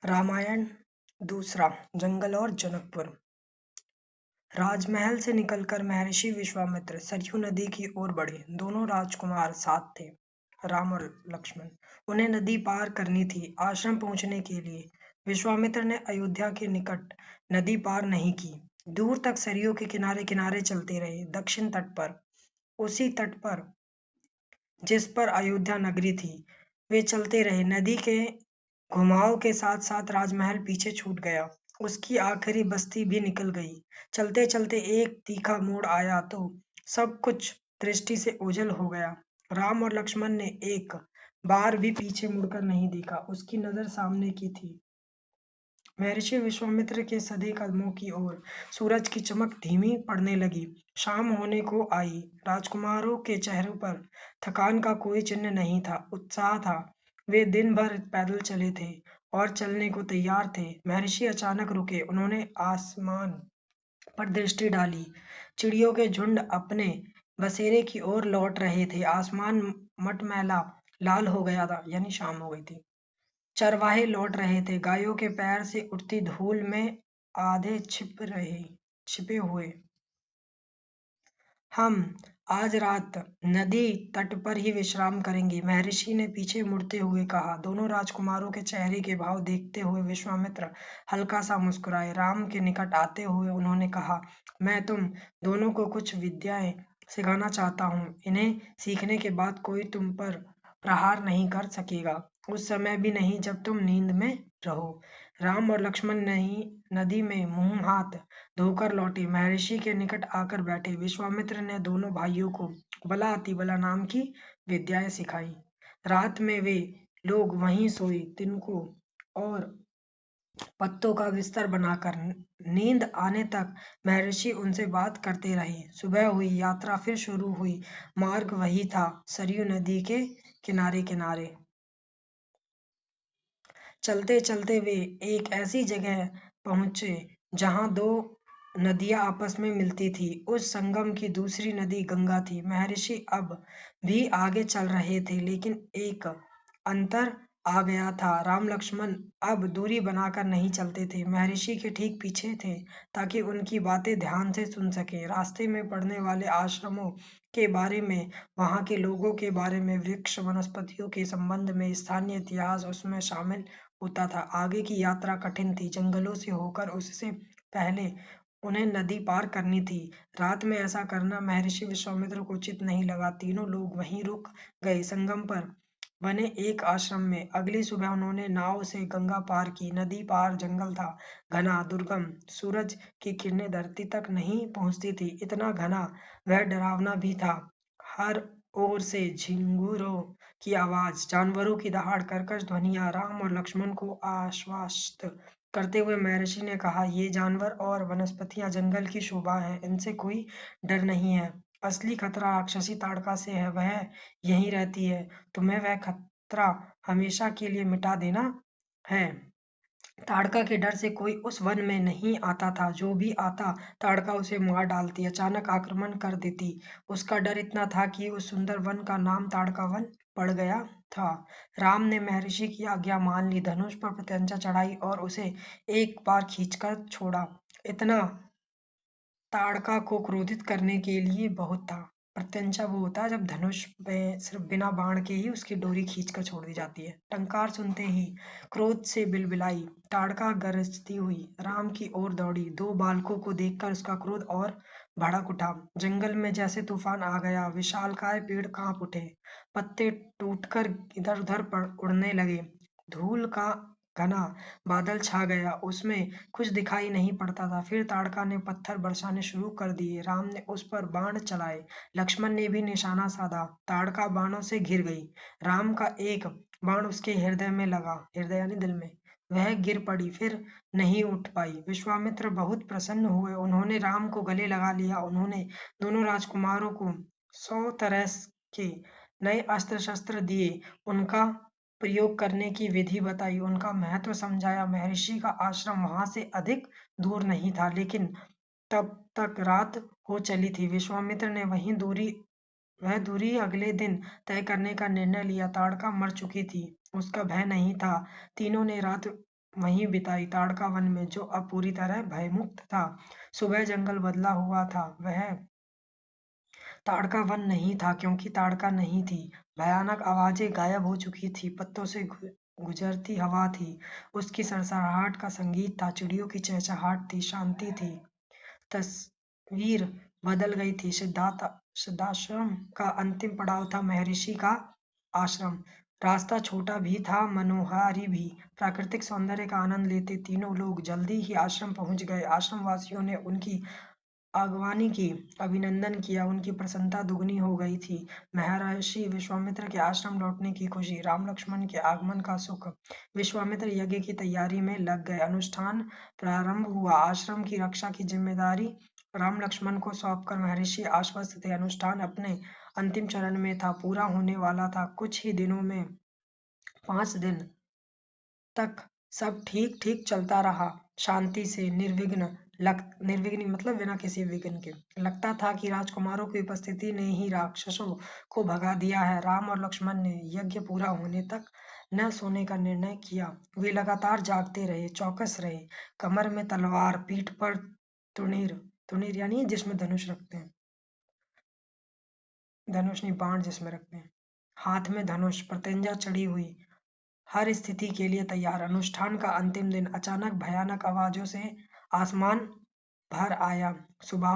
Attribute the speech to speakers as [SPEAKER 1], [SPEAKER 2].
[SPEAKER 1] रामायण दूसरा जंगल और जनकपुर। राजमहल से निकलकर महर्षि विश्वामित्र सरयू नदी की ओर बढ़े। दोनों राजकुमार साथ थे, राम और लक्ष्मण। उन्हें नदी पार करनी थी। आश्रम पहुंचने के लिए विश्वामित्र ने अयोध्या के निकट नदी पार नहीं की। दूर तक सरयू के किनारे किनारे चलते रहे। दक्षिण तट पर, उसी तट पर जिस पर अयोध्या नगरी थी, वे चलते रहे। नदी के घुमाव के साथ साथ राजमहल पीछे छूट गया। उसकी आखिरी बस्ती भी निकल गई। चलते चलते एक तीखा मोड़ आया तो सब कुछ दृष्टि से ओझल हो गया। राम और लक्ष्मण ने एक बार भी पीछे मुड़कर नहीं देखा। उसकी नजर सामने की थी। महर्षि विश्वामित्र के सधे कदमों की ओर सूरज की चमक धीमी पड़ने लगी। शाम होने को आई। राजकुमारों के चेहरों पर थकान का कोई चिन्ह नहीं था, उत्साह था। वे दिन भर पैदल चले थे और चलने को तैयार थे। महर्षि अचानक रुके। उन्होंने आसमान पर दृष्टि डाली। चिड़ियों के झुंड अपने बसेरे की ओर लौट रहे थे। आसमान मटमैला लाल हो गया था, यानी शाम हो गई थी। चरवाहे लौट रहे थे। गायों के पैर से उठती धूल में आधे छिपे हुए। हम आज रात नदी तट पर ही विश्राम करेंगे, महर्षि ने पीछे मुड़ते हुए कहा। दोनों राजकुमारों के चेहरे के भाव देखते हुए विश्वामित्र हल्का सा मुस्कुराए। राम के निकट आते हुए उन्होंने कहा, मैं तुम दोनों को कुछ विद्याएं सिखाना चाहता हूँ। इन्हें सीखने के बाद कोई तुम पर प्रहार नहीं कर सकेगा, उस समय भी नहीं जब तुम नींद में रहो। राम और लक्ष्मण नहीं नदी में मुंह हाथ धोकर लौटे। महर्षि के निकट आकर बैठे। विश्वामित्र ने दोनों भाइयों को बला अतिबला नाम की विद्याएं सिखाई। रात में वे लोग वहीं सोए, तिनकों और पत्तों का बिस्तर बनाकर। नींद आने तक महर्षि उनसे बात करते रहे। सुबह हुई, यात्रा फिर शुरू हुई। मार्ग वही था, सरयू नदी के किनारे किनारे। चलते चलते वे एक ऐसी जगह पहुंचे जहां दो नदियां आपस में मिलती थी। उस संगम की दूसरी नदी गंगा थी। महर्षि अब भी आगे चल रहे थे, लेकिन एक अंतर आ गया था। राम लक्ष्मण अब दूरी बनाकर नहीं चलते थे, महर्षि के ठीक पीछे थे, ताकि उनकी बातें ध्यान से सुन सके। रास्ते में पड़ने वाले आश्रमों के बारे में, वहां के लोगों के बारे में, वृक्ष वनस्पतियों के संबंध में, स्थानीय इतिहास उसमें शामिल होता था। आगे की यात्रा कठिन थी, जंगलों से होकर। उससे पहले उन्हें नदी पार करनी थी। रात में ऐसा करना महर्षि विश्वामित्र को उचित नहीं लगा। तीनों लोग वहीं रुक गए, संगम पर बने एक आश्रम में। अगली सुबह उन्होंने नाव से गंगा पार की। नदी पार जंगल था, घना, दुर्गम। सूरज की किरणें धरती तक नहीं पहुंचती थी, इतना घना वह डरावना भी था। हर ओर से झिंगुरों की आवाज, जानवरों की दहाड़, कर्कश ध्वनियां। राम और लक्ष्मण को आश्वस्त करते हुए महर्षि ने कहा, ये जानवर और वनस्पतियां जंगल की शोभा है, इनसे कोई डर नहीं है। असली खतरा राक्षसी ताड़का से है, वह यहीं रहती है। तुम्हें वह खतरा हमेशा के लिए मिटा देना है। ताड़का के डर से कोई उस वन में नहीं आता था। जो भी आता, ताड़का उसे मार डालती, अचानक आक्रमण कर देती। उसका डर इतना था कि उस सुंदर वन का नाम ताड़का वन पड़ गया था। राम ने महर्षि की आज्ञा मान ली, धनुष पर प्रत्यंचा चढ़ाई और उसे एक बार खींचकर छोड़ा। इतना ताड़का को क्रोधित करने के लिए बहुत था। प्रत्यंचा वो होता है जब धनुष पे सिर्फ बिना बाण के ही उसकी डोरी खींचकर छोड़ दी जाती है। टंकार सुनते ही क्रोध से बिलबिलाई ताड़का गरजती हुई राम की ओर दौड़ी। दो बालकों को देखकर उसका क्रोध और भड़क उठा। जंगल में जैसे तूफान आ गया। विशालकाय पेड़ कांप उठे, पत्ते टूटकर इधर उधर उड़ने लगे। धूल का घना बादल छा गया, उसमें कुछ दिखाई नहीं पड़ता था। फिर ताड़का ने पत्थर बरसाने शुरू कर दिए। राम ने उस पर बाण चलाए, लक्ष्मण ने भी निशाना साधा। ताड़का बाणों से घिर गई। राम का एक बाण उसके हृदय में लगा, हृदय यानी दिल में। वह गिर पड़ी, फिर नहीं उठ पाई। विश्वामित्र बहुत प्रसन्न हुए। उन्होंने राम को गले लगा लिया। उन्होंने दोनों राजकुमारों को 100 तरह के नए अस्त्र शस्त्र दिए, उनका प्रयोग करने की विधि बताई, उनका महत्व समझाया। महर्षि का आश्रम वहां से अधिक दूर नहीं था, लेकिन तब तक रात हो चली थी। विश्वामित्र ने वह दूरी अगले दिन तय करने का निर्णय लिया। ताड़का मर चुकी थी, उसका भय नहीं था। तीनों ने रात वहीं बिताई, ताड़का वन में, जो अब पूरी तरह भयमुक्त था। सुबह जंगल बदला हुआ था। वह ताड़का वन नहीं था, क्योंकि ताड़का नहीं थी। भयानक आवाजें गायब हो चुकी थी, पत्तों से गुजरती हवा थी, उसकी सरसराहट का संगीत था, चिड़ियों की चहचहाट थी, शांति थी। तस्वीर बदल गई थी। सिद्धाश्रम का अंतिम पड़ाव था महर्षि का आश्रम। रास्ता छोटा भी था, मनोहारी भी। प्राकृतिक सौंदर्य का आनंद लेते तीनों लोग जल्दी ही आश्रम पहुंच गए। आश्रम वासियों ने उनकी आगवानी की, अभिनंदन किया, उनकी प्रसन्नता दुगनी हो गई थी। महर्षि विश्वामित्र के आश्रम लौटने की खुशी, राम लक्ष्मण के आगमन का सुख। विश्वामित्र यज्ञ की तैयारी में लग गए। अनुष्ठान प्रारंभ हुआ। आश्रम की रक्षा की जिम्मेदारी राम लक्ष्मण को सौंपकर महर्षि आश्वस्त थे। अनुष्ठान अपने अंतिम चरण में था, पूरा होने वाला था। कुछ ही दिनों में 5 दिन तक सब ठीक ठीक चलता रहा, शांति से, निर्विघ्न मतलब बिना किसी विघ्न के। लगता था कि राजकुमारों की उपस्थिति ने ही राक्षसों को भगा दिया है। राम और लक्ष्मण ने यज्ञ पूरा होने तक न सोने का निर्णय किया। वे लगातार जागते रहे, चौकस रहे, कमर में तलवार, पीठ पर तुणीर, तुणीर यानी जिसमें धनुष रखते हैं, धनुष नहीं, बाण जिसमें रखते हैं, हाथ में धनुष, प्रत्यंचा चढ़ी हुई, हर स्थिति के लिए तैयार। अनुष्ठान का अंतिम दिन अचानक भयानक आवाजों से आसमान भर आया। सुबह